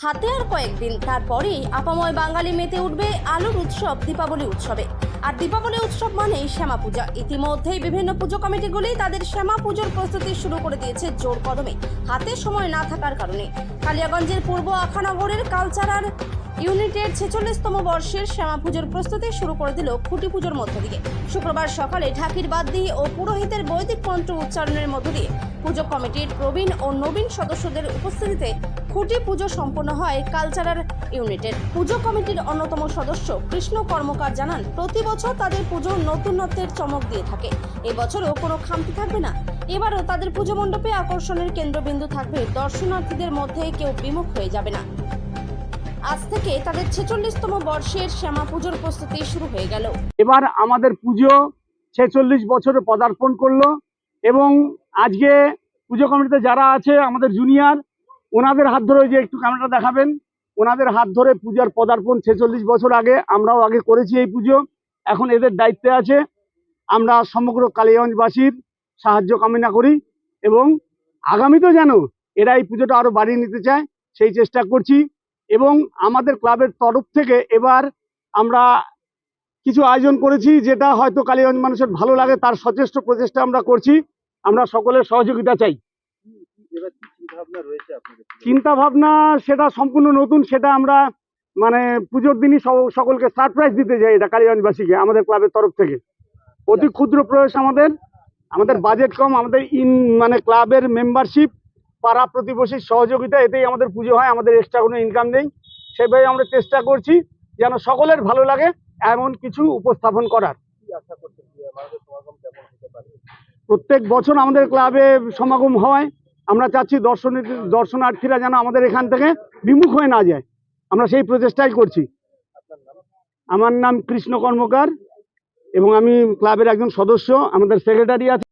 হাতে আর কয়েকদিন, তারপরেই আপাময় বাঙালি মেতে উঠবে আলোর উৎসব দীপাবলি উৎসবে। আর দীপাবলি উৎসব মানেই শ্যামা পূজা। ইতিমধ্যেই বিভিন্ন পুজো কমিটিগুলি তাদের শ্যামা পুজোর প্রস্তুতি শুরু করে দিয়েছে জোর কদমে, হাতে সময় না থাকার কারণে। কালিয়াগঞ্জের পূর্ব আখানগরের কালচারাল ইউনিটের 46তম বর্ষের শ্যামা পুজোর প্রস্তুতি শুরু করে দিল খুঁটি পুজোর মধ্য দিয়ে। শুক্রবার সকালে ঢাকির বাদ্যি ও পুরোহিতের বৈদিক মন্ত্র উচ্চারণের মধ্য দিয়ে পুজো কমিটির প্রবীণ ও নবীন সদস্যদের উপস্থিতিতে খুঁটি পুজো সম্পন্ন হয় কালচারাল ইউনিটের। পুজো কমিটির অন্যতম সদস্য কৃষ্ণ কর্মকার জানান, প্রতি বছর তাদের পুজোর নতুনত্বের চমক দিয়ে থাকে। এবছরও কোনো খামতি থাকবে না। এবারও তাদের পুজো মণ্ডপে আকর্ষণের কেন্দ্রবিন্দু থাকবে, দর্শনার্থীদের মধ্যে কেউ বিমুখ হয়ে যাবে না। আজ থেকে তাদের 46তম বর্ষের শ্যামা পুজোর প্রস্তুতি শুরু হয়ে গেল। এবার আমাদের পুজো 46 বছরে পদার্পণ করলো এবং আজকে পুজো কমিটিতে যারা আছে আমাদের জুনিয়র, ওনাদের হাত ধরে যে একটু ক্যামেরাটা দেখাবেন, ওনাদের হাত ধরে পূজার পদার্পণ 46 বছর আগে আমরাও আগে করেছি এই পুজো। এখন এদের দায়িত্বে আছে। আমরা সমগ্র কালিয়াগঞ্জবাসীর সাহায্য কামনা করি এবং আগামীতেও যেন এরা এই পুজোটা আরো বাড়িয়ে নিতে চায় সেই চেষ্টা করছি। এবং আমাদের ক্লাবের তরফ থেকে এবার আমরা কিছু আয়োজন করেছি, যেটা হয়তো কালিয়াগঞ্জ মানুষের ভালো লাগে, তার সচেষ্ট প্রচেষ্টা আমরা করছি। আমরা সকলের সহযোগিতা চাই। চিন্তা ভাবনা সেটা সম্পূর্ণ নতুন, সেটা আমরা মানে পুজোর দিনই সকলকে সারপ্রাইজ দিতে চাই। এটা কালিয়াগঞ্জবাসীকে আমাদের ক্লাবের তরফ থেকে অতি ক্ষুদ্র প্রয়াস। আমাদের বাজেট কম, আমাদের মানে ক্লাবের মেম্বারশিপ, পাড়া প্রতিবেশীর সহযোগিতা, এতেই আমাদের পুজো হয়। আমাদের এক্সট্রা কোনো ইনকাম নেই। সেভাবে আমরা চেষ্টা করছি যেন সকলের ভালো লাগে এমন কিছু উপস্থাপন করার। প্রত্যেক বছর আমাদের ক্লাবে সমাগম হয়। আমরা চাচ্ছি দর্শনার্থীরা যেন আমাদের এখান থেকে বিমুখ হয়ে না যায়, আমরা সেই প্রচেষ্টাই করছি। আমার নাম কৃষ্ণ কর্মকার এবং আমি ক্লাবের একজন সদস্য। আমাদের সেক্রেটারি আছে।